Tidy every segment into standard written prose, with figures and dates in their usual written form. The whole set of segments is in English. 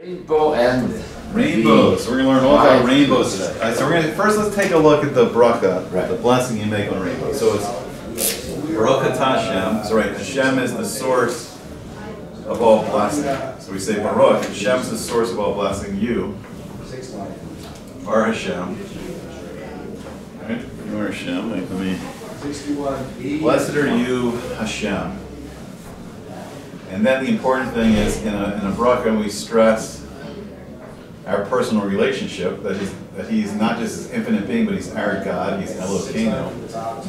Rainbow and rainbows. So we're going to learn all about rainbows today. All right, so we're going to first let's take a look at the bracha, the blessing you make on rainbow. So it's Berachot Hashem. So right, Hashem is the source of all blessing. So we say Baruch. Hashem is the source of all blessing. You are Hashem. Right? You are Hashem. Wait, let me. Blessed are you, Hashem. And then the important thing is, in a bracha, we stress our personal relationship, that he's not just this infinite being, but he's our God, he's Elokeinu,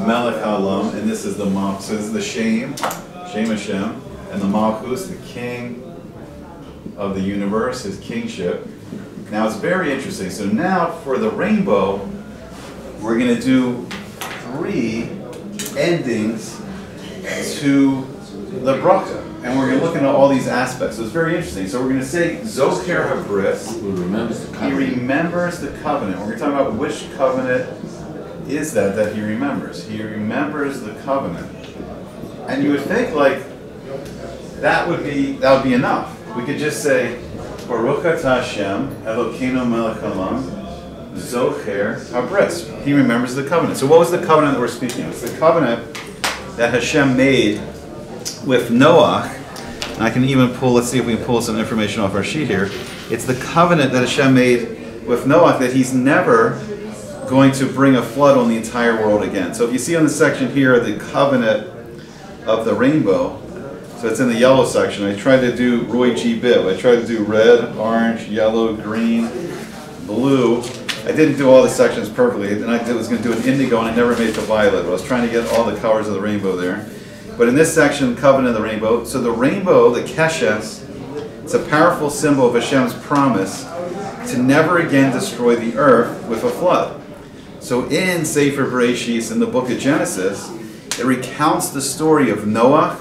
Melech Haolam, and this is the Malchus, so this is the Shem Hashem, and the Malchus, the King of the universe, his kingship. Now it's very interesting. So now for the rainbow, we're going to do 3 endings to the bracha. And we're going to look into all these aspects. So it's very interesting. So we're going to say, Zocher HaBris. He remembers the covenant. We're going to talk about which covenant is that he remembers. He remembers the covenant. And you would think like that would be enough. We could just say, Baruch atah Hashem, Elokeinu melech haolam, Zocher HaBris. He remembers the covenant. So what was the covenant that we're speaking of? It's the covenant that Hashem made with Noah. And I can even pull, let's see if we can pull some information off our sheet here. It's the covenant that Hashem made with Noah that he's never going to bring a flood on the entire world again. So if you see on the section here, the covenant of the rainbow, so it's in the yellow section. I tried to do Roy G. Bibb. I tried to do red, orange, yellow, green, blue. I didn't do all the sections perfectly. And I was going to do an indigo, and I never made the violet. I was trying to get all the colors of the rainbow there. But in this section, covenant of the rainbow. So the rainbow, the keshes, it's a powerful symbol of Hashem's promise to never again destroy the earth with a flood. So in Sefer Berachot, in the book of Genesis, it recounts the story of Noah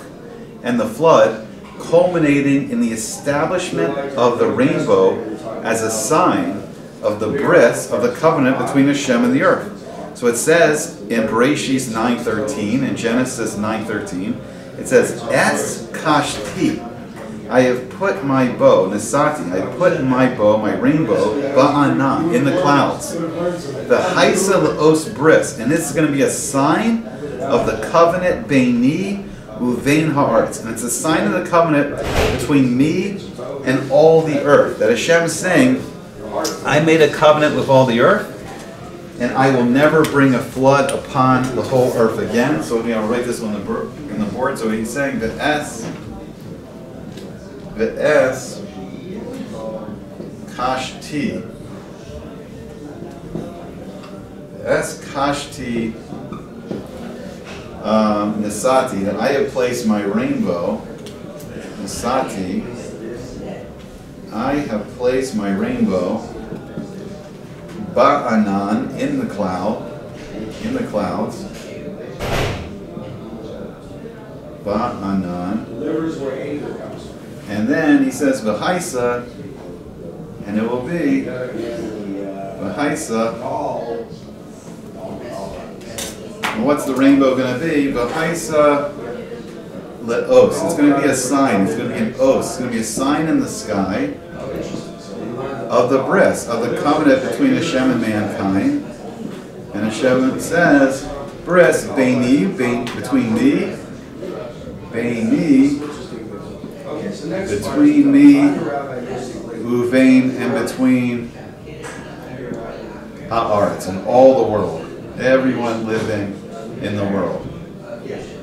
and the flood, culminating in the establishment of the rainbow as a sign of the bris, of the covenant between Hashem and the earth. So it says in Berachot 9:13, in Genesis 9:13, it says, Es kashti, I have put my bow, Nisati, I put my bow, my rainbow, ba'ana, in the clouds. The haisa le'os bris, and this is going to be a sign of the covenant beini uvein ha'aretz. And it's a sign of the covenant between me and all the earth. That Hashem is saying, I made a covenant with all the earth, and I will never bring a flood upon the whole earth again. So we're going to write this on the board. So he's saying that es kashti, nisati, that I have placed my rainbow, nisati, I have placed my rainbow, ba'anan, in the clouds, ba'anan, and then he says v'haisa, and it will be v'haisa. And what's the rainbow going to be? V'haisa le'os. It's going to be a sign. It's going to be an os. It's going to be a sign in the sky of the bris, of the covenant between Hashem and mankind. And Hashem says, bris, beini, between me, beini, between me, uvein, and between ha'aretz, and all the world, everyone living in the world.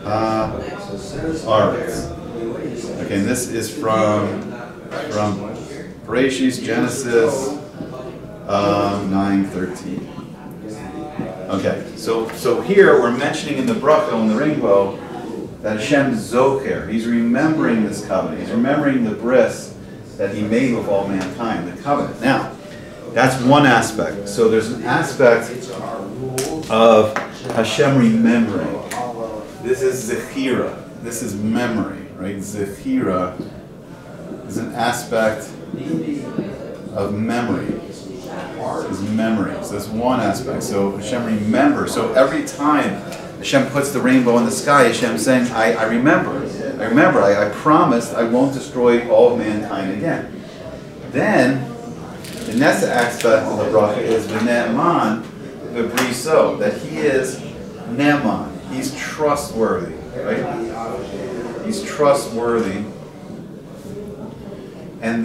Ha'aretz. Okay, and this is from Berachot, Genesis 9:13. Okay, so here we're mentioning in the bracha on the rainbow that Hashem Zocher, he's remembering this covenant. He's remembering the bris that he made with all mankind, the covenant. Now, that's one aspect. So there's an aspect of Hashem remembering. This is Zechira. This is memory, right? Zechira is an aspect of memory. Is memory. So that's one aspect. So Hashem remembers. So every time Hashem puts the rainbow in the sky, Hashem saying, I remember. I promised I won't destroy all of mankind again. Then, the next aspect of the bracha is v'ne'eman v'briso, that he is ne'eman. He's trustworthy, right? He's trustworthy. And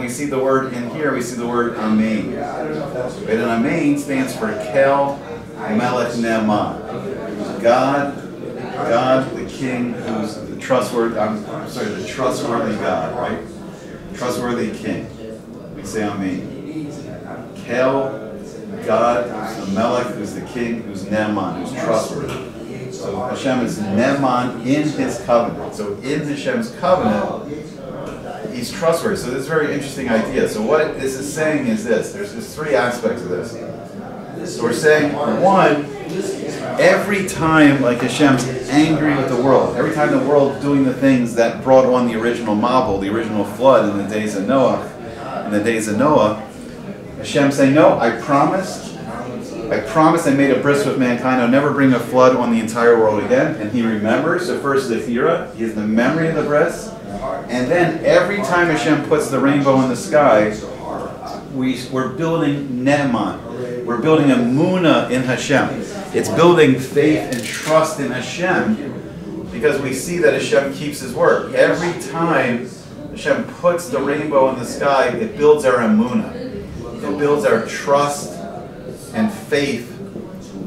we see the word in here, we see the word amen. Right? And amen stands for Kel Melech Ne'eman. God, the King, who's the trustworthy, the trustworthy God, right? Trustworthy King. We say amen. Kel, God, who's the Melech, who's the King, who's Ne'eman, who's trustworthy. So Hashem is Ne'eman in His covenant. So in Hashem's covenant, He's trustworthy. So this is a very interesting idea. So what this is saying is this. There's three aspects of this. So we're saying, one, every time like Hashem's angry with the world, every time the world doing the things that brought on the original Mabul, the original flood in the days of Noah, Hashem saying, no, I promised I made a bris with mankind, I'll never bring a flood on the entire world again. And He remembers. So first Zephira, He has the memory of the bris. And then every time Hashem puts the rainbow in the sky, we're building Ne'eman. We're building a Munah in Hashem. It's building faith and trust in Hashem because we see that Hashem keeps His word. Every time Hashem puts the rainbow in the sky, it builds our Emunah. It builds our trust and faith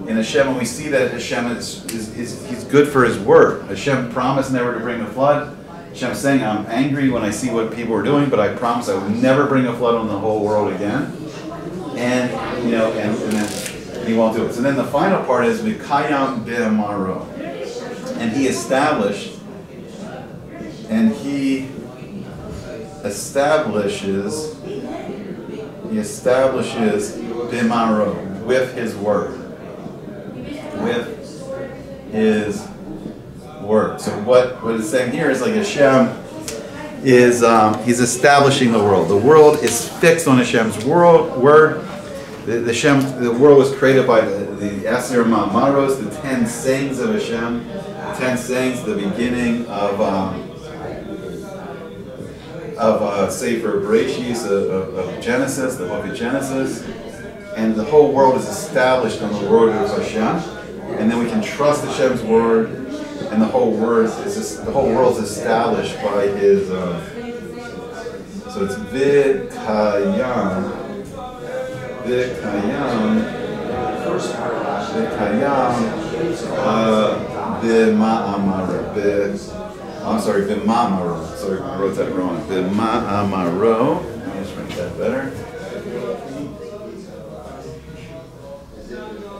in Hashem. And we see that Hashem He's good for His word. Hashem promised never to bring a flood. Hashem saying, I'm angry when I see what people are doing, but I promise I will never bring a flood on the whole world again. And then He won't do it. So then the final part is Mikayam Be'amaro. And He establishes B'maro, with His word. With His word. So what it's saying here is like Hashem is He's establishing the world. The world is fixed on Hashem's word. The world was created by the Asher Ma'amaros, the 10 sayings of Hashem, 10 sayings, the beginning of Sefer Berachot, of Genesis, the book of Genesis, and the whole world is established on the word of Hashem, and then we can trust Hashem's word, and the whole world is established by His. So it's Vikayam B'ma'amaro. I'm sorry, B'ma'amaro. Sorry, I wrote that wrong. B'ma'amaro. Let me just make that better.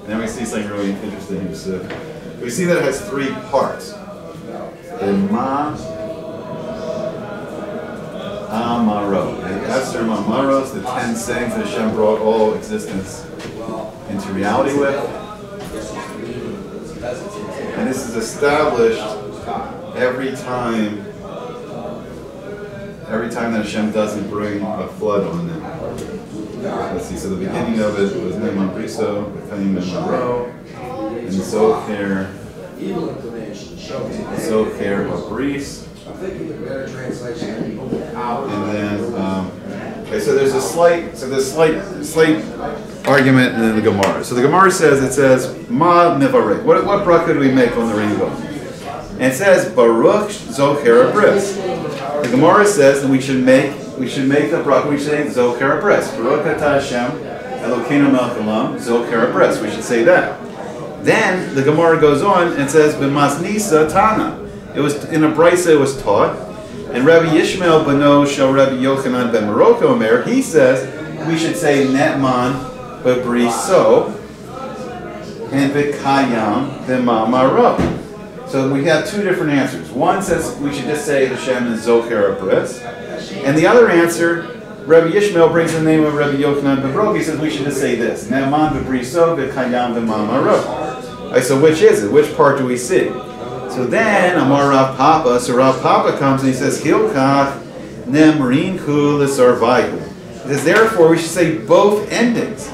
And then we see something really interesting. We see that it has three parts. B'ma'amaro. The Esther Mamaros, the 10 sayings that Hashem brought all existence into reality with. And this is established every time that Hashem doesn't bring a flood on them. Let's see, so the beginning of it was Ne'eman Briso, V'kayim B'maro, and Zocher Habris. And then, okay, so there's a slight argument in the Gemara. So the Gemara says, Ma Mivarek. What bracha do we make on the rainbow? And it says, Baruch Zocher Habris. The Gemara says that we should make the bracha. We should say Zocher Habris. Baruch Atah Hashem Elokeinu Melech Haolam Zocher Habris. We should say that. Then the Gemara goes on and says, B'masnisa Tana. It was in a brisa. It was taught, and Rabbi Yishmael Bano Shel Rabbi Yochanan ben Morocco Omer, he says we should say Ne'eman B'briso and V'kayam B'ma'amaro. So we have two different answers. One says we should just say Hashem is Zocher Habris, and the other answer, Rabbi Yishmael brings the name of Rabbi Yochanan ben Morocco. He says we should just say this: Ne'eman B'briso V'kayam B'ma'amaro. So which is it? Which part do we see? So then, Amar Rav Papa, so Rav Papa comes and he says, Hilkach Nemrinku L'Sarvaihu. He says, therefore, we should say both endings.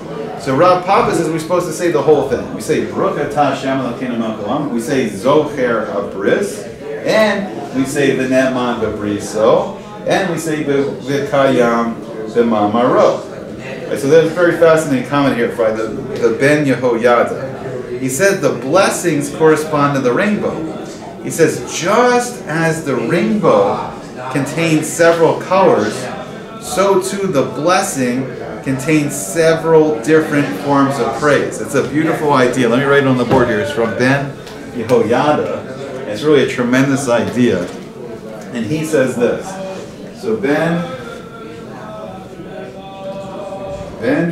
So Rav Papa says we're supposed to say the whole thing. We say, Baruch Atah Hashem Elokeinu Melech Haolam. We say, Zocher Habris. And we say, V'ne'eman B'briso. And we say, V'kayam b'mamaro. Right, so there's a very fascinating comment here by the Ben Yehoyada. He said the blessings correspond to the rainbow. He says, just as the rainbow contains several colors, so too the blessing contains several different forms of praise. It's a beautiful idea. Let me write it on the board here. It's from Ben Yehoyada. It's really a tremendous idea. And he says this. So Ben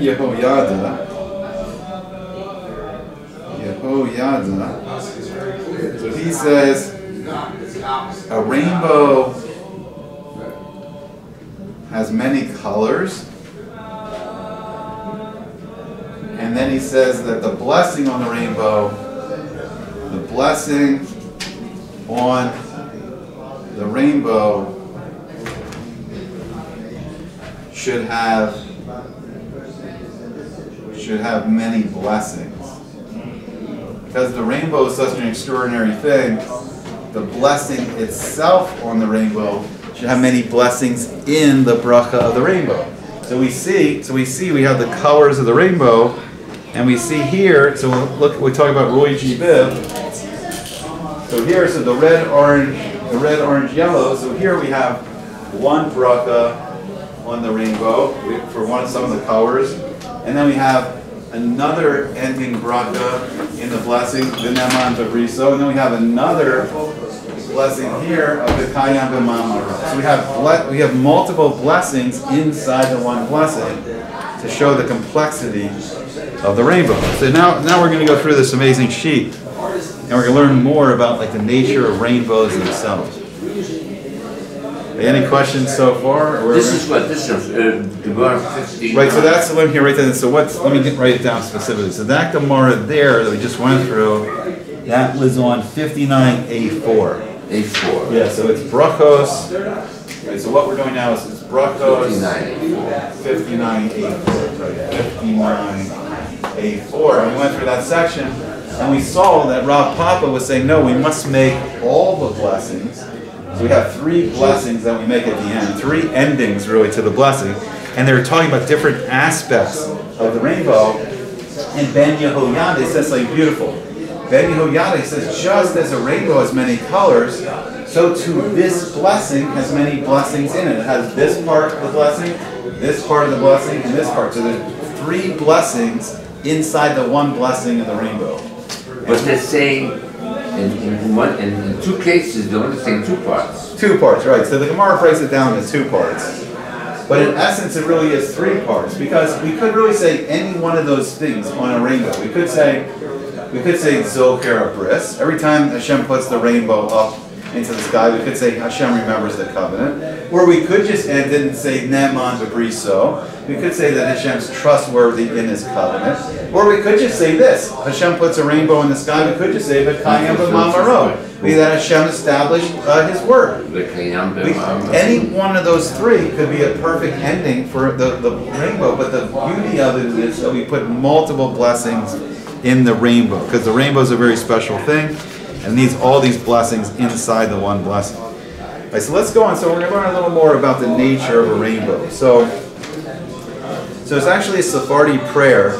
Yehoyada, so he says a rainbow has many colors, and then he says that the blessing on the rainbow, the blessing on the rainbow should have many blessings. Because the rainbow is such an extraordinary thing, the blessing itself on the rainbow should have many blessings in the bracha of the rainbow. So we see we have the colors of the rainbow, and we see here, so look, we talk about Roy G. Biv. So here, so the red, orange, yellow, so here we have one bracha on the rainbow for some of the colors, and then we have another ending bracha in the blessing, V'neman V'briso, and then we have another blessing here of the Kayam B'mamara. So we have multiple blessings inside the one blessing to show the complexity of the rainbow. So now we're going to go through this amazing sheet, and we're going to learn more about like the nature of rainbows themselves. Any questions so far? This is Gemara 15. Right, so that's the one here right there. So let me write it down specifically. So that Gemara there that we just went through, that was on 59A4. A4. Yeah, so it's Brachos. Right, so what we're doing now is it's Brachos 59A4. 59A4. And we went through that section, and we saw that Rav Papa was saying, no, we must make all the blessings. So we have three blessings that we make at the end, three endings really to the blessing, and they're talking about different aspects of the rainbow. And Ben Yehoyada says something beautiful. Ben Yehoyada says, just as a rainbow has many colors, so too this blessing has many blessings in it. It has this part of the blessing, this part of the blessing, and this part. So there's three blessings inside the one blessing of the rainbow. But they're saying in two cases, they're only saying two parts. Two parts, right. So the Gemara breaks it down into two parts. But in essence, it really is three parts, because we could really say any one of those things on a rainbow. We could say Zocher Bris. Every time Hashem puts the rainbow up into the sky, we could say Hashem remembers the covenant. Or we could just end it and say Ne'eman V'briso. We could say that Hashem's trustworthy in His covenant. Or we could just say this: Hashem puts a rainbow in the sky. We could just say V'kayam B'mamaro. That Hashem established His word. Any one of those three could be a perfect ending for the rainbow. But the beauty of it is that we put multiple blessings in the rainbow, because the rainbow is a very special thing, and needs all these blessings inside the one blessing. All right, so let's go on. So we're going to learn a little more about the nature of a rainbow. So it's actually a Sephardi prayer.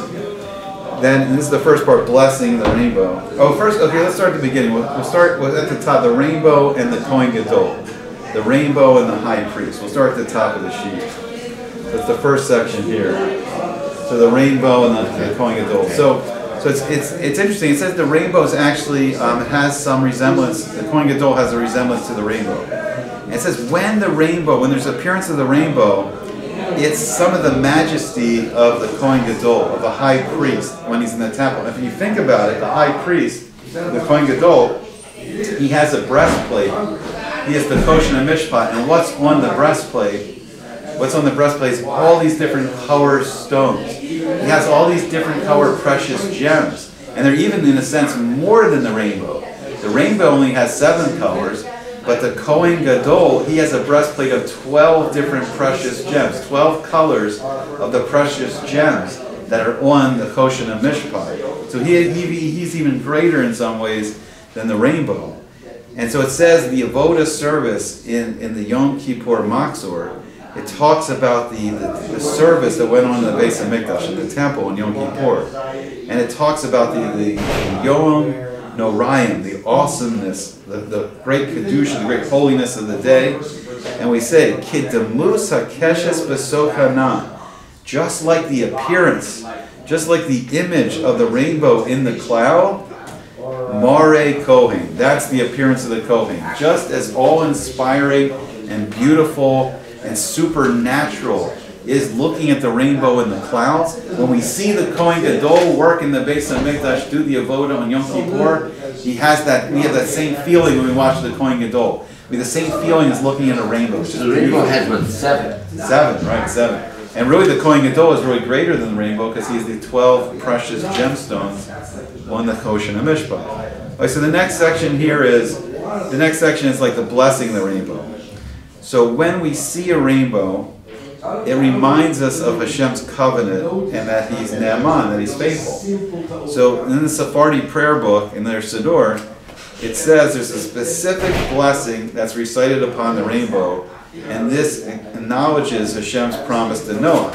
Then, and this is the first part, blessing the rainbow. Oh, first, okay, let's start at the beginning. We'll start with at the top, the rainbow and the Kohen Gadol. The rainbow and the high priest. We'll start at the top of the sheet. So it's the first section here. So the rainbow and the Kohen Gadol. So it's interesting. It says the rainbow is actually has some resemblance. The Kohen Gadol has a resemblance to the rainbow. And it says when there's appearance of the rainbow, it's some of the majesty of the Kohen Gadol, of the high priest when he's in the temple. If you think about it, the high priest, the Kohen Gadol, he has a breastplate. He has the Koshen and Mishpat, and what's on the breastplate? What's on the breastplate is all these different color stones. He has all these different color precious gems. And they're even, in a sense, more than the rainbow. The rainbow only has 7 colors, but the Kohen Gadol, he has a breastplate of 12 different precious gems, 12 colors of the precious gems that are on the Koshen and Mishpat. So he's even greater in some ways than the rainbow. And so it says the Avodah service in the Yom Kippur Machzor, it talks about the service that went on in the Beis HaMikdash, at the temple in Yom Kippur. And it talks about the Yom Noraim, the awesomeness, the great Kedusha, the great holiness of the day. And we say, Kidamus HaKeshes B'Soch Hanan, just like the appearance, just like the image of the rainbow in the cloud, Mare Kohen, that's the appearance of the Kohen. Just as awe-inspiring and beautiful and supernatural is looking at the rainbow in the clouds, when we see the Kohen Gadol work in the Beis HaMikdash, do the avoda on Yom Kippur, we have that same feeling when we watch the Kohen Gadol. We have the same feeling as looking at a rainbow. So the rainbow has what, 7? 7, right, 7. And really the Kohen Gadol is really greater than the rainbow because he's the 12 precious gemstones on the Choshen HaMishpah. Right, so the next section here is like the blessing of the rainbow. So when we see a rainbow, it reminds us of Hashem's covenant and that He's Ne'aman, that He's faithful. So in the Sephardi prayer book, in their Siddur, it says there's a specific blessing that's recited upon the rainbow, and this acknowledges Hashem's promise to Noah.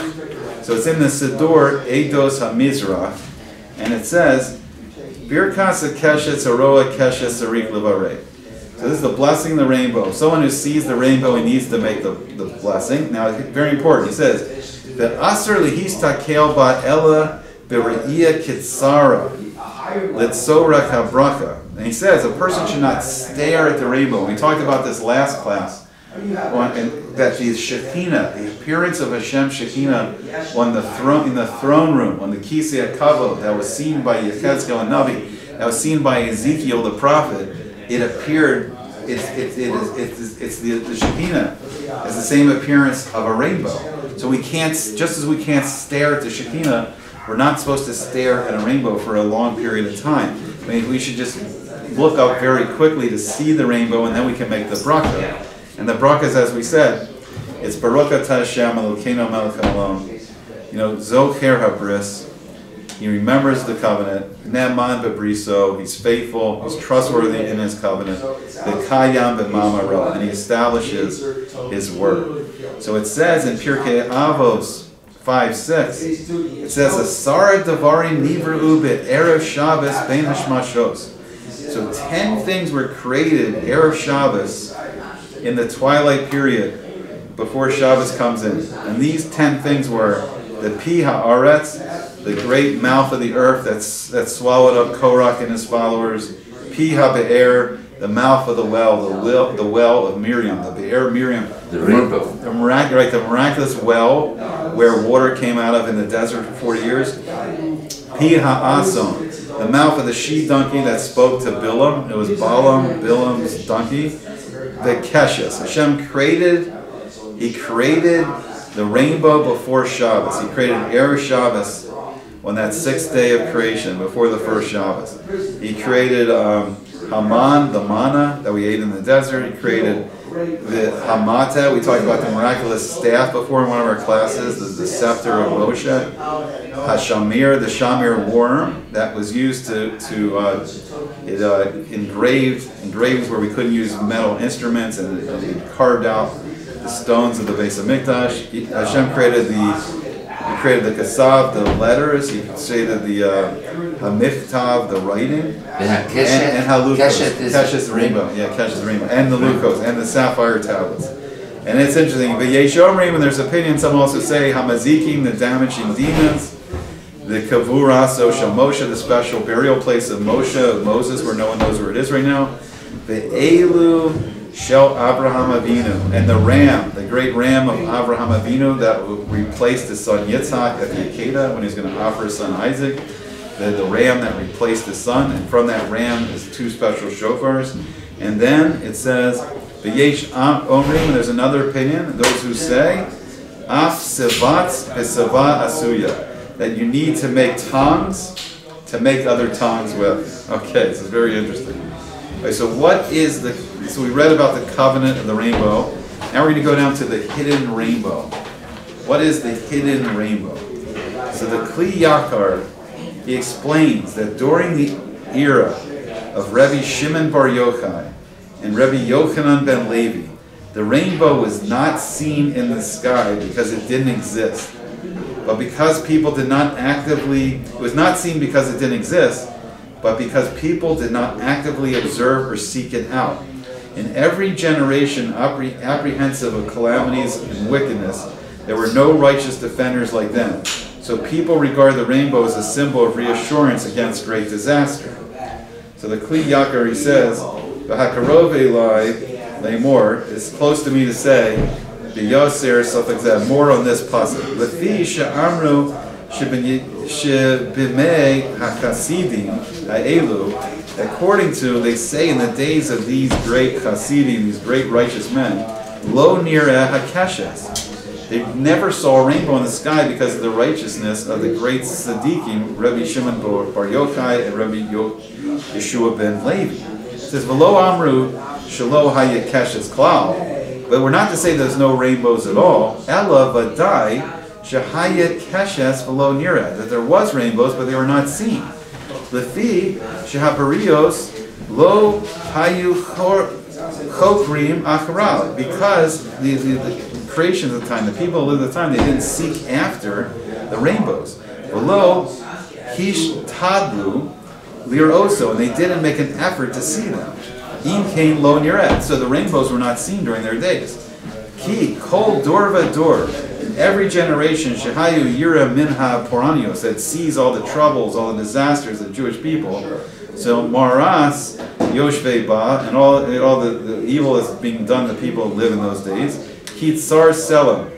So it's in the Siddur, Eidos HaMizrach, and it says, Birkas HaKeshet Aroa Keshet Sarik Levarei. So this is the blessing of the rainbow. Someone who sees the rainbow, he needs to make the blessing. Now, it's very important. He says, "The aser lihistakel ba ella bereia kitzara litzorek habracha." And he says a person should not stare at the rainbow. We talked about this last class, and that the Shekinah, the appearance of Hashem Shekinah on the throne, in the throne room, on the Kisei HaKavod, that was seen by Yechezkel and Navi, that was seen by Ezekiel the prophet. It appeared, it's the Shekinah has the same appearance of a rainbow. So we can't, just as we can't stare at the Shekinah, we're not supposed to stare at a rainbow for a long period of time. I mean, we should just look up very quickly to see the rainbow, and then we can make the bracha. And the brachas, as we said, it's Berachot Hashem Elokeinu Melech Haolam. Zocher Habris. He remembers the covenant. Ne'aman bebriso. He's faithful. He's trustworthy in his covenant. V'kayam b'mamaro. And he establishes his word. So it says in Pirkei Avos 5:6. It says, "Asara davarim nivru be'erev Shabbos bein hashmashos." So 10 things were created erev Shabbos in the twilight period before Shabbos comes in. And these 10 things were the Pi Haaretz, the great mouth of the earth that swallowed up Korach and his followers. Pi HaBe'er, the mouth of the well of Miriam, the Be'er Miriam. The rainbow. The miraculous well where water came out of in the desert for 40 years. Pi Ha'ason, the mouth of the she-donkey that spoke to Bilam. It was Bilam's donkey. The Keshes. Hashem created the rainbow before Shabbos. He created Erev Shabbos on that 6th day of creation, before the first Shabbos. He created Haman, the manna that we ate in the desert. He created the Hamata. We talked about the miraculous staff before in one of our classes, the scepter of Moshe. Hashamir, the Shamir worm that was used to engravings where we couldn't use metal instruments, and it carved out the stones of the Beis HaMikdash. Hashem created the Kasav, the letters. He created the Hamichtav, the writing, and Halukos. Keshet the rainbow. Yeah, Keshet the rainbow, and the Lukos, and the sapphire tablets. And it's interesting. But Yeshomrim, and there's opinions. Some also say Hamazikim, the damaging demons. The Kavuraso Moshe, the special burial place of Moses, where no one knows where it is right now. The Elu Shel Abraham Avinu, and the ram, the great ram of Abraham Avinu that replaced his son Yitzhak at the Akedah when he was going to offer his son Isaac. The ram that replaced his son, and from that ram is 2 special shofars. And then it says, V'yesh Omrim, and there's another opinion, those who say, Af Sevatz V'Sevat Asuya, that you need to make tongues to make other tongues with. Okay, this is very interesting. Okay, so so we read about the covenant of the rainbow. Now we're going to go down to the hidden rainbow. What is the hidden rainbow? So the Kli Yakar, he explains that during the era of Rebbe Shimon Bar Yochai and Rebbe Yochanan ben Levi, The rainbow was not seen in the sky because it didn't exist, but because people did not actively, it was not seen because it didn't exist, but because people did not actively observe or seek it out. In every generation apprehensive of calamities and wickedness, there were no righteous defenders like them. So people regard the rainbow as a symbol of reassurance against great disaster. So the Kli Yakar, he says, "V'hakarov elai le'mor," it's close to me to say, "B'yoser," stuff like that, more on this pasuk. L'fi she'amru shebimei hachasidim ha'elu, according to, they say in the days of these great chasidim, these great righteous men, lo nireh hakeshes. They never saw a rainbow in the sky because of the righteousness of the great tzaddikim, Rabbi Shimon bar Yochai and Rabbi Yeshua ben Levi. It says, "V'lo amru shelo hayakeshes klal," but we're not to say there's no rainbows at all. Ella vadai shehayakeshes v'lo nireh, that there was rainbows, but they were not seen. Lefi shehabarios lo hayu chokrim acharal, because the creations of the time, the people who lived at the time, they didn't seek after the rainbows. Below, hish tadlu liroso, and they didn't make an effort to see them. In kain lo niret, so the rainbows were not seen during their days. Ki kol dor vador, in every generation, shehayu yira minha poranios, that sees all the troubles, all the disasters of the Jewish people. So maras yoshvei ba, and all the evil that's being done to people who live in those days. Kitzar Selam,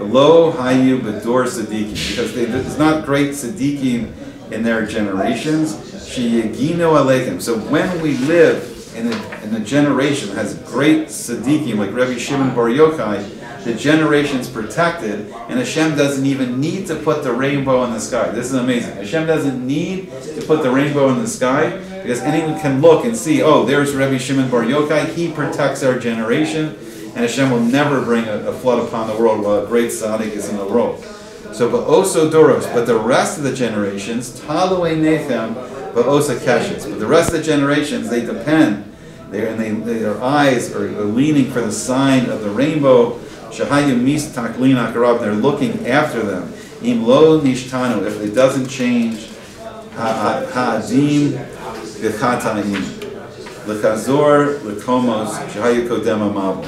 Lo Hayu Bedor Siddiqim, because there's not great Siddiqim in their generations. Sheyegino Aleichem. So when we live in a generation that has great Siddiqim, like Rabbi Shimon bar Yochai, the generation's protected, and Hashem doesn't even need to put the rainbow in the sky. This is amazing. Hashem doesn't need to put the rainbow in the sky, because anyone can look and see, oh, there's Rabbi Shimon bar Yochai, he protects our generation, and Hashem will never bring a flood upon the world while a great tzaddik is in the world. So, ba'oso doros, but the rest of the generations, talu einechem ba'osa keshes. But the rest of the generations, they depend, their eyes are leaning for the sign of the rainbow. Shahayu mis taklin akarab, they're looking after them. Im lo nishtanu, if it doesn't change, ha'adim v'chatayim. L'chazor l'komos shahayu kodem amavu.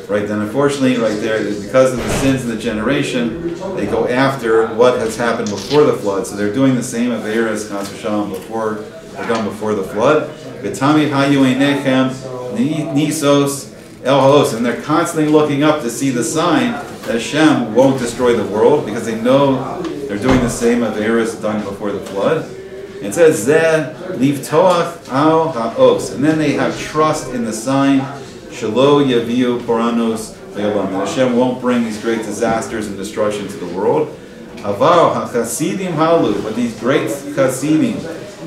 Right, then unfortunately, right there, because of the sins of the generation, they go after what has happened before the flood. So they're doing the same averas chas v'shalom before they're done before the flood. V'tami hayu einechem nisos el halos, and they're constantly looking up to see the sign that Hashem won't destroy the world, because they know they're doing the same averas done before the flood. It says Zeh livtoach al haos, and then they have trust in the sign Shelo yaviu poranos le'olam. Hashem won't bring these great disasters and destruction to the world. Aval hachasidim halu, but these great chasidim,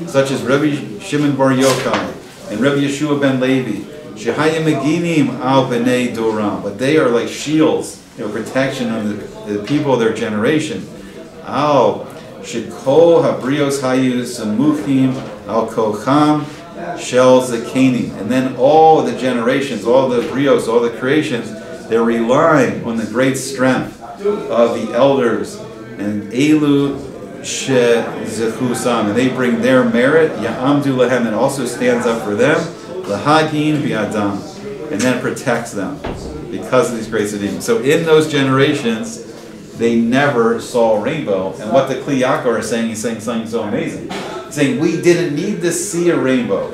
such as Rabbi Shimon bar Yochai and Rabbi Yeshua ben Levi, shehayim meginim al b'nei doram, but they are like shields, protection of the people of their generation. Al shekol habrios hayu samuchim al kocham shel zakenim, and then all the generations, all the brios, all the creations, they're relying on the great strength of the elders, and elu shezechusam, and they bring their merit, ya'amdu lahem, and also stands up for them, lahagin bi'adam, and then protects them because of these great tzaddikim. So in those generations, they never saw a rainbow. And what the Kli Yakar is saying, he's saying something so amazing. He's saying we didn't need to see a rainbow,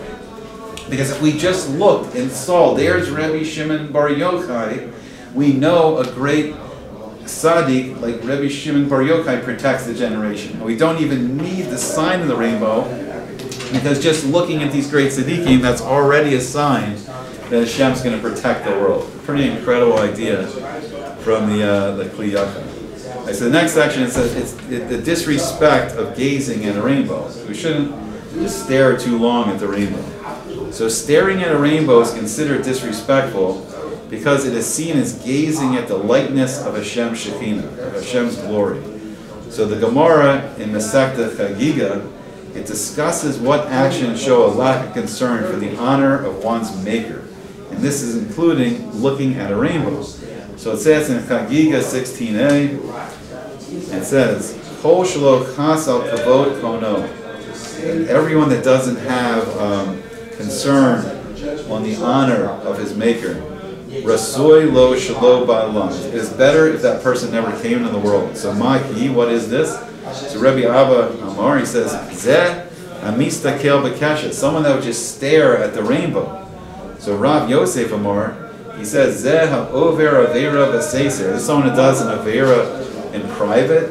because if we just looked and saw, there's Rabbi Shimon bar Yochai, we know a great tzaddik like Rabbi Shimon bar Yochai protects the generation. And we don't even need the sign of the rainbow, because just looking at these great tzaddikim, that's already a sign that Hashem's going to protect the world. A pretty incredible idea from the Kli Yakar. So the next section, it says it's the disrespect of gazing at a rainbow. We shouldn't just stare too long at the rainbow. So staring at a rainbow is considered disrespectful because it is seen as gazing at the likeness of Hashem's Shekhinah, of Hashem's glory. So the Gemara in Masechta Chagiga, it discusses what actions show a lack of concern for the honor of one's maker. And And this is including looking at a rainbow. So it says in Chagiga 16a, it says, Kol shelo chas al kavod kono. And everyone that doesn't have concern on the honor of his maker, Rasoi lo shelo ba'alam. It is better if that person never came into the world. So Maki, what is this? So Rabbi Abba Amar, he says, Zeh amistakel b'kashet, someone that would just stare at the rainbow. So Rav Yosef Amar, he says, Zeh ha'over avera b'seiser. This is someone that does an avera in private,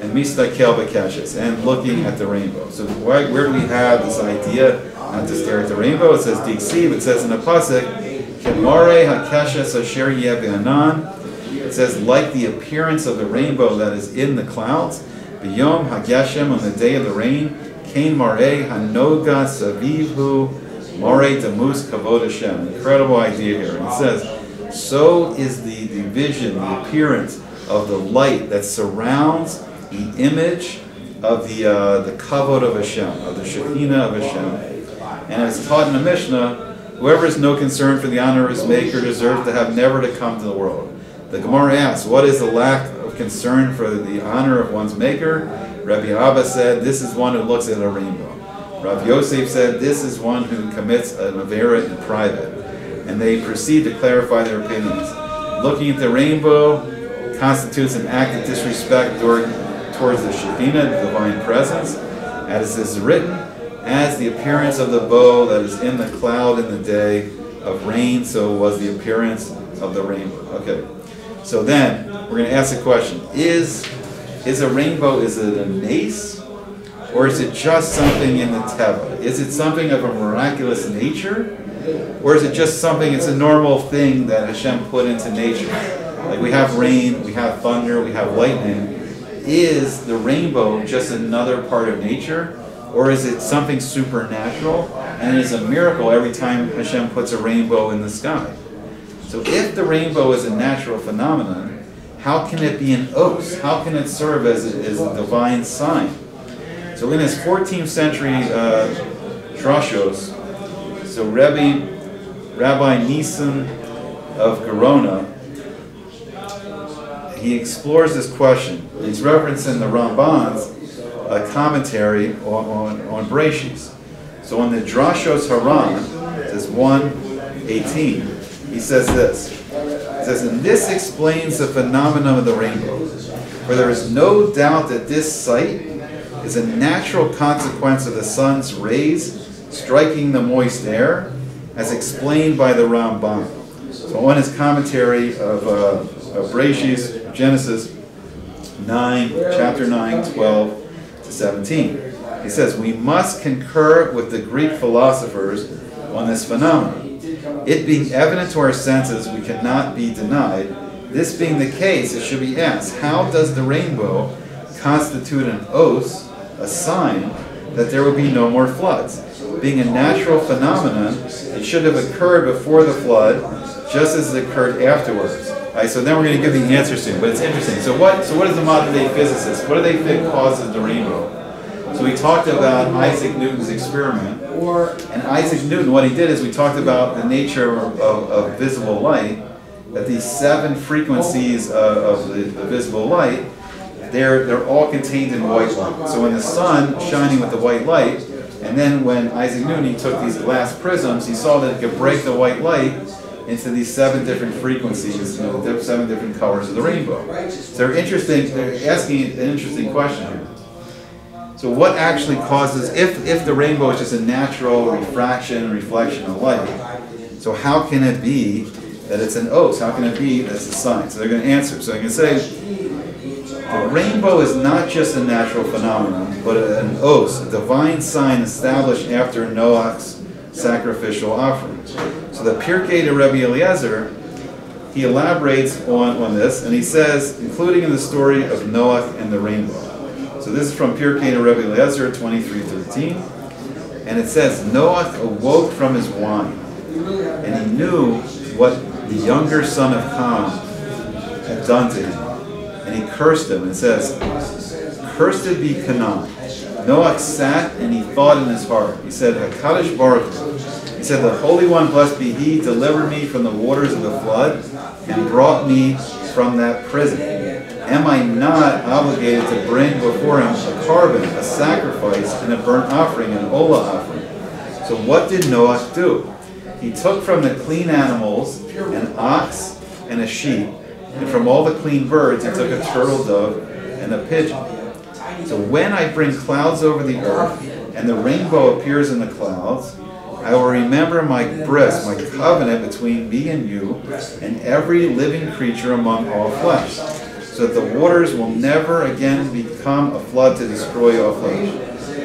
and mistakel b'kashet, and looking at the rainbow. So where do we have this idea not to stare at the rainbow? It says Diksiv, it says in the pasuk, Kemare hakeshes asher yeh be'anan. It says, like the appearance of the rainbow that is in the clouds, b'yom hageshem, on the day of the rain, kain marei hanoga savivhu marei demus kavod Hashem. Incredible idea here. And it says, so is the vision, the appearance of the light that surrounds the image of the kavod of Hashem, of the Shekinah of Hashem. And as taught in the Mishnah, whoever has no concern for the honor of his maker deserves to have never to come to the world. The Gemara asks, what is the lack of concern for the honor of one's maker? Rabbi Abba said, this is one who looks at a rainbow. Rav Yosef said, this is one who commits an avera in private. And they proceed to clarify their opinions. Looking at the rainbow constitutes an act of disrespect towards the Shekinah, the divine presence, as is written, as the appearance of the bow that is in the cloud in the day of rain, so was the appearance of the rainbow. Okay, so then we're going to ask the question: Is a rainbow? Is it a nace, or is it just something in the teva? Is it something of a miraculous nature, or is it just something? It's a normal thing that Hashem put into nature. Like we have rain, we have thunder, we have lightning. Is the rainbow just another part of nature? Or is it something supernatural and is a miracle every time Hashem puts a rainbow in the sky? So if the rainbow is a natural phenomenon, how can it be an os? How can it serve as a divine sign? So in his 14th century drashos, so Rabbi Nisan of Gerona, he explores this question. He's referencing the Ramban's commentary on Berachot. So on the Drashos Haran, it says 1:18, he says this. He says, and this explains the phenomenon of the rainbow. For there is no doubt that this sight is a natural consequence of the sun's rays striking the moist air, as explained by the Ramban. So on his commentary of Berachot, Genesis 9, chapter 9, 12 to 17. He says, we must concur with the Greek philosophers on this phenomenon. It being evident to our senses, we cannot be denied. This being the case, it should be asked, how does the rainbow constitute an os, a sign that there will be no more floods? Being a natural phenomenon, it should have occurred before the flood, just as it occurred afterwards. All right, so then we're going to give the answer soon, but it's interesting. So what is the modern day physicists? What do they think causes the rainbow? So we talked about Isaac Newton's experiment. And Isaac Newton, what he did is we talked about the nature of visible light, that these 7 frequencies of the visible light, they're all contained in white light. So when the sun shining with the white light, and then when Isaac Newton, he took these glass prisms, he saw that it could break the white light into these 7 different frequencies, 7 different colors of the rainbow. So they're asking an interesting question here. So what actually causes, if the rainbow is just a natural refraction and reflection of light, so how can it be that it's an os? How can it be that it's a sign? So they're going to answer. So they're going to say, the rainbow is not just a natural phenomenon, but an os, a divine sign established after Noah's sacrificial offering. So the Pirkei de Rabbi Eliezer, he elaborates on this, and he says, including in the story of Noah and the rainbow. So this is from Pirkei de Rabbi Eliezer 23:13, and it says, Noah awoke from his wine, and he knew what the younger son of Ham had done to him, and he cursed him, and says, cursed be Canaan, Noach sat and he thought in his heart. He said, HaKadosh Baruch Hu. He said, the Holy One, blessed be He, delivered me from the waters of the flood and brought me from that prison. Am I not obligated to bring before Him a carbon, a sacrifice, and a burnt offering, an olah offering? So what did Noach do? He took from the clean animals an ox and a sheep, and from all the clean birds he took a turtle dove and a pigeon. So when I bring clouds over the earth, and the rainbow appears in the clouds, I will remember my bris, my covenant between me and you, and every living creature among all flesh, so that the waters will never again become a flood to destroy all flesh.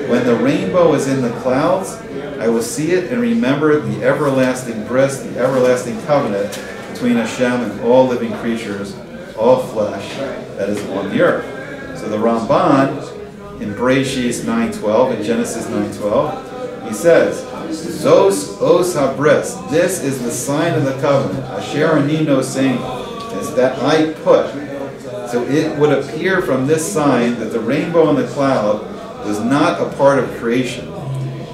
When the rainbow is in the clouds, I will see it and remember the everlasting bris, the everlasting covenant between Hashem and all living creatures, all flesh that is on the earth. So the Ramban in Berachot 9:12, in Genesis 9:12, he says, Zos os habris, this is the sign of the covenant, Asher Anino saying, is that I put. So it would appear from this sign that the rainbow in the cloud was not a part of creation,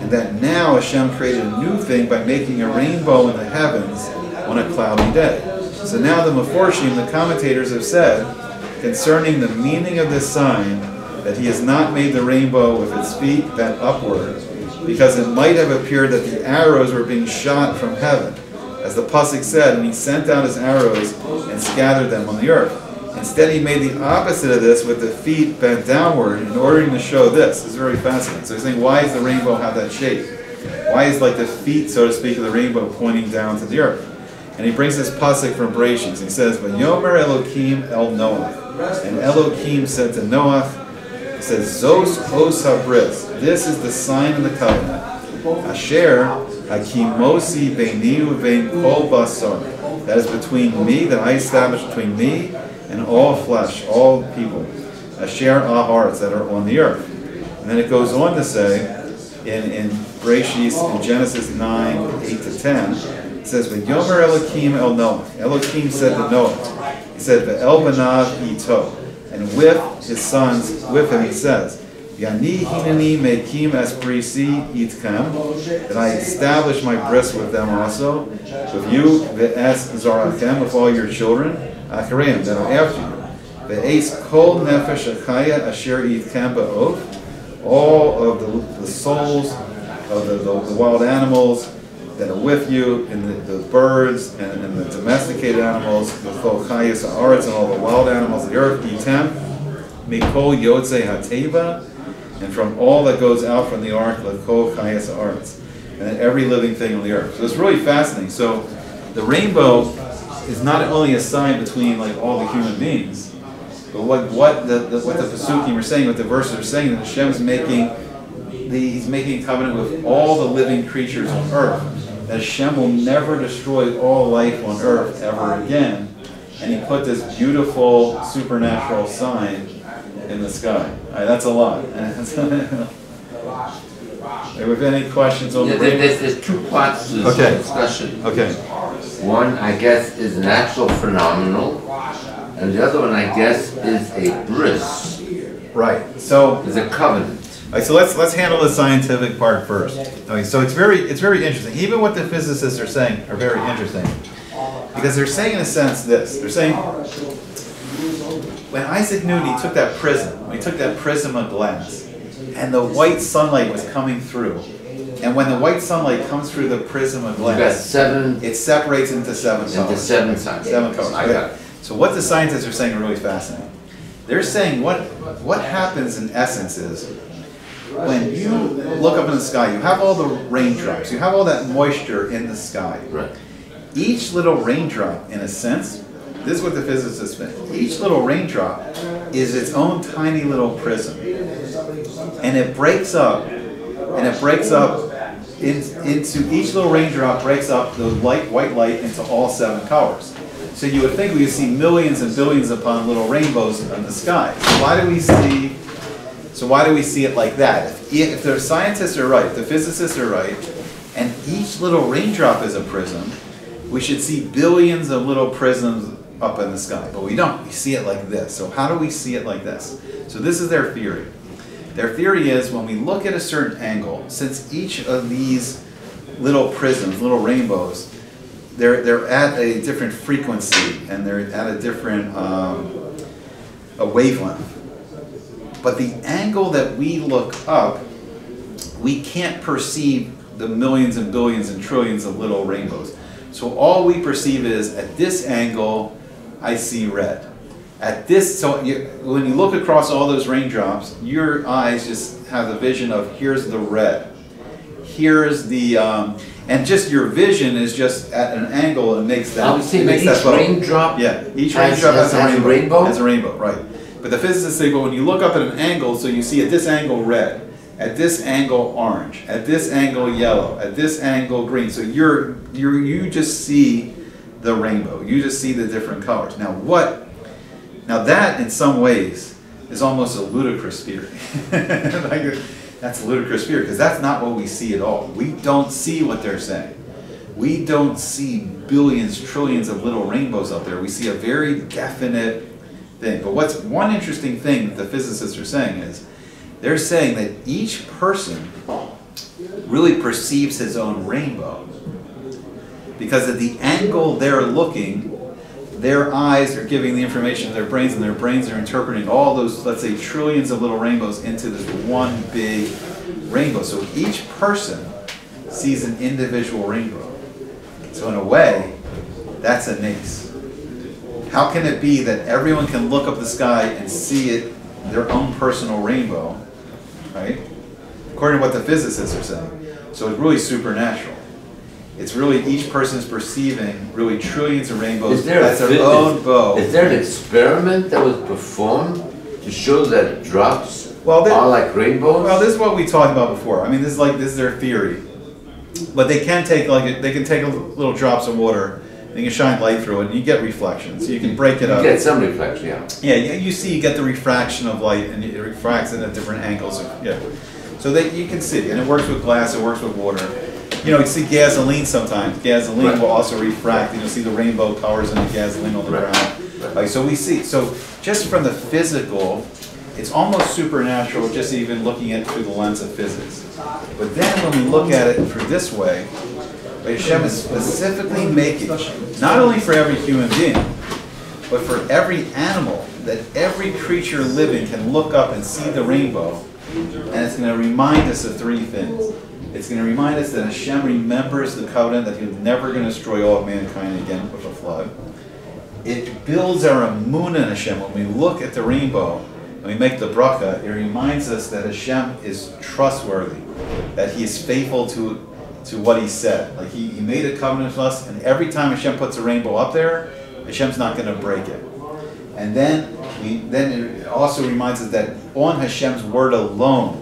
and that now Hashem created a new thing by making a rainbow in the heavens on a cloudy day. So now the Meforshim, the commentators, have said concerning the meaning of this sign that He has not made the rainbow with its feet bent upward, because it might have appeared that the arrows were being shot from heaven, as the Pasuk said, and He sent out His arrows and scattered them on the earth. Instead, He made the opposite of this with the feet bent downward in order to show this. It's very fascinating. So he's saying, why does the rainbow have that shape? Why is like the feet, so to speak, of the rainbow pointing down to the earth? And he brings this pasuk from Berachot. He says, "Vayomer Elokim el Noach," and Elokim said to Noach, he says, "Zos os habris." This is the sign of the covenant. Asher hakimosi beini uvein kol basar. That is between me, that I established between me and all flesh, all people. Asher aharetz, that are on the earth. And then it goes on to say in Berachot, in Genesis 9:8-10. It says, "V'yomer Elokim el Noach." Elokim said to Noah, he said, "Ve'el banav ito," and with his sons, with him, he says, "Yani hineni mekim es brisi itchem," that I establish my bris with them also, with you, ve'es zarachem, with all your children, achareim, that are after you, ve'es kol nefesh achaya asher itchem ba'of, all of the souls of the wild animals that are with you, and the birds, and the domesticated animals, the chol chayis haaretz, and all the wild animals of the earth, item, mikol yotzei hateva, and from all that goes out from the ark, l'kol chayis haaretz, and then every living thing on the earth. So it's really fascinating. So the rainbow is not only a sign between like all the human beings, but what the Pesukim are saying, what the verses are saying, that Hashem is making He's making a covenant with all the living creatures on earth, that Hashem will never destroy all life on earth ever again. And He put this beautiful supernatural sign in the sky. All right, that's a lot. Have any questions on the rainbow? There's two parts to this discussion. Okay. One, I guess, is an actual phenomenal, and the other one, I guess, is a bris. Right. So it's a covenant. All right, so let's handle the scientific part first. Okay, so it's very interesting. Even what the physicists are saying are very interesting, because they're saying in a sense this. They're saying when Isaac Newton took that prism of glass, and the white sunlight was coming through, and when the white sunlight comes through the prism of glass, it separates into seven colors. Into seven colors. Seven colors. I got it. So what the scientists are saying are really fascinating. They're saying what happens in essence is, when you look up in the sky, you have all the raindrops, you have all that moisture in the sky. Right. Each little raindrop, in a sense, this is what the physicists think, each little raindrop is its own tiny little prism. And it breaks up, into each little raindrop breaks up the white light into all seven colors. So you would think we would see millions and billions upon little rainbows in the sky. So why do we see it like that? If the scientists are right, the physicists are right, and each little raindrop is a prism, we should see billions of little prisms up in the sky. But we don't. We see it like this. So how do we see it like this? So this is their theory. Their theory is when we look at a certain angle, since each of these little prisms, little rainbows, they're at a different frequency and they're at a different a wavelength. But the angle that we look up, we can't perceive the millions and billions and trillions of little rainbows. So all we perceive is, at this angle, I see red. At this, when you look across all those raindrops, your eyes just have the vision of, here's the red. Here's the, and just your vision is just at an angle and makes that. Each raindrop. Yeah, each raindrop has a rainbow. Has a rainbow, right? But the physicists say, well, when you look up at an angle, so you see at this angle red, at this angle orange, at this angle yellow, at this angle green. So you just see the rainbow. You just see the different colors. Now that in some ways is almost a ludicrous theory. That's a ludicrous theory because that's not what we see at all. We don't see what they're saying. We don't see billions, trillions of little rainbows out there. We see a very definite thing. But what's one interesting thing that the physicists are saying is, they're saying that each person really perceives his own rainbow. Because at the angle they're looking, their eyes are giving the information to their brains, and their brains are interpreting all those, let's say, trillions of little rainbows into this one big rainbow. So each person sees an individual rainbow. So in a way, that's a nace. How can it be that everyone can look up the sky and see it, their own personal rainbow, right? According to what the physicists are saying. So it's really supernatural. It's really each person's perceiving really trillions of rainbows. That's their own bow. Is there an experiment that was performed to show that drops are like rainbows? Well, this is what we talked about before. I mean, this is their theory. But they can take little drops of water. You can shine light through it, and you get reflections. You can break it up. You get some reflection, yeah. Yeah, you get the refraction of light, and it refracts it at different angles. Yeah, so that you can see, and it works with glass. It works with water. You see gasoline sometimes. Gasoline will also refract, and you'll see the rainbow colors in the gasoline on the ground. Right. So we see. So just from the physical, it's almost supernatural. Just even looking at it through the lens of physics. But then when we look at it through this way, Hashem is specifically making, not only for every human being, but for every animal, that every creature living can look up and see the rainbow, and it's going to remind us of three things. It's going to remind us that Hashem remembers the covenant, that He's never going to destroy all of mankind again with a flood. It builds our emunah in Hashem. When we look at the rainbow and we make the bracha, it reminds us that Hashem is trustworthy, that He is faithful to what He said. Like He made a covenant with us, and every time Hashem puts a rainbow up there, Hashem's not going to break it. And then it also reminds us that on Hashem's word alone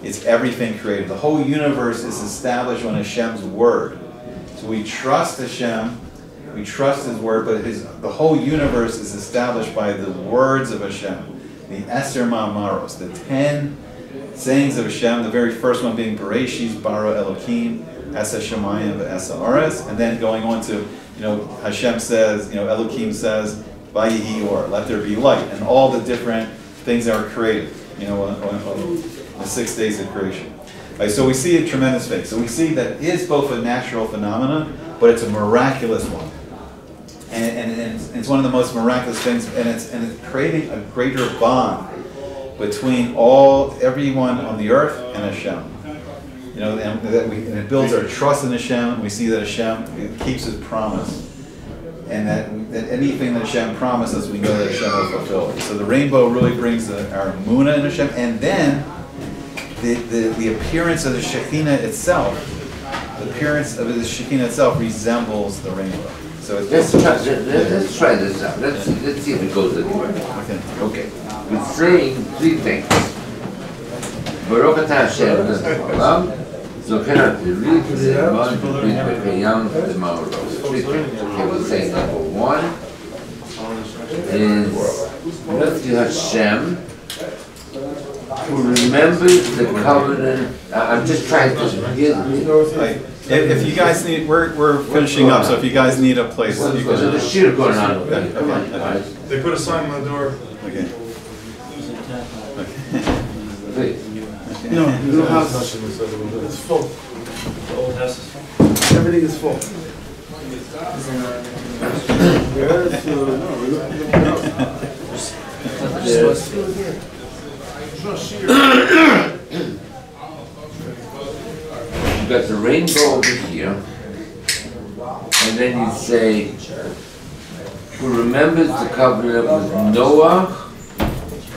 is everything created. The whole universe is established on Hashem's word. So we trust Hashem, we trust His word, but the whole universe is established by the words of Hashem. The Eser Ma'amaros, the 10 sayings of Hashem, the very first one being Bereshit bara Elokim, Esa Shemayim ve'Esa Aretz, and then going on to, Hashem says, Elokim says, Vayihi or, let there be light, and all the different things that are created, on the 6 days of creation. Right, so we see a tremendous faith. So we see that it is both a natural phenomenon, but it's a miraculous one. And it's one of the most miraculous things, and it's creating a greater bond between everyone on the earth and Hashem. And it builds our trust in Hashem, and we see that Hashem keeps His promise. And that anything that Hashem promises, we know that Hashem will fulfill it. So the rainbow really brings our emunah in Hashem, and then the appearance of the Shekinah itself, resembles the rainbow. So let's try this out. Let's see if it goes anywhere. Okay. We're saying three things. Berachot Hashem Zocherat V'Riv V'Kayam V'Ma'oros. Three things. Okay, we're saying number one is Rescue Hashem, who remembers the covenant. I'm just trying to get. If you guys need, we're finishing up. So if you guys need a place, you can. The shir going on. Okay. They put a sign on the door. Okay. please. No, the new house is full. The old house is full. Everything is full. You got the rainbow over here, and then you say, who remembers the covenant with Noah,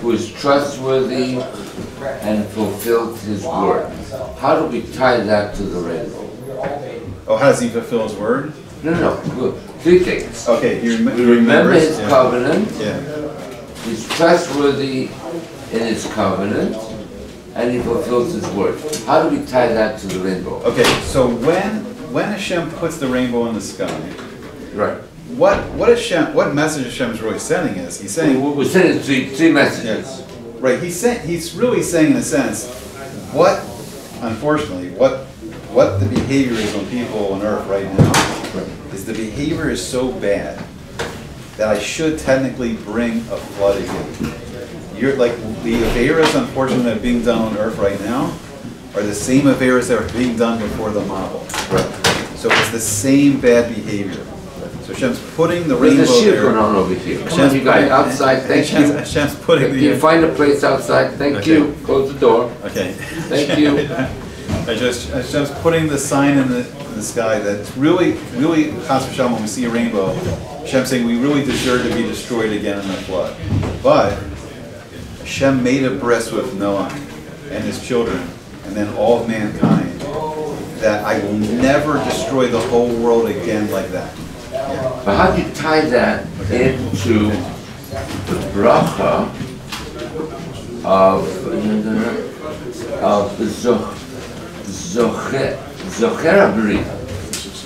who is trustworthy and fulfilled his word. How do we tie that to the rainbow? Oh, how does he fulfill his word? No. Look, three things. Okay, he We remember his yeah. covenant, Yeah. he's trustworthy in his covenant, and he fulfills his word. How do we tie that to the rainbow? Okay, so when Hashem puts the rainbow in the sky, Right. what message Hashem is really sending is he's saying We're sending three messages. yes, right. He's really saying in a sense unfortunately what the behavior is on people on earth right now is the behavior is so bad that I should technically bring a flood again. You're like the averas, unfortunately, that are being done on earth right now are the same averas that were being done before the model. Right. So it's the same bad behavior. So Hashem's putting the rainbow There's a shield there. going on over here. Come on, you guys, outside, thank you. Hashem's putting Can you find a place outside? Thank Okay. you. Close the door. Okay. Thank you. Hashem's putting the sign in the sky that's really, Chas v'Shalom, when we see a rainbow, Hashem's saying we really deserve to be destroyed again in the flood. But Hashem made a bris with Noah and his children, and then all of mankind, that I will never destroy the whole world again like that. Yeah. But how do you tie that into the bracha of Zocher HaBrit,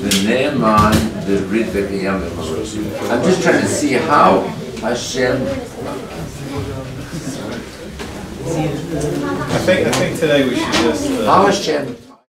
the Ne'eman, the Brit V'Kiyam V'Mamot. I'm just trying to see how Hashem. I think today we should just How Hashem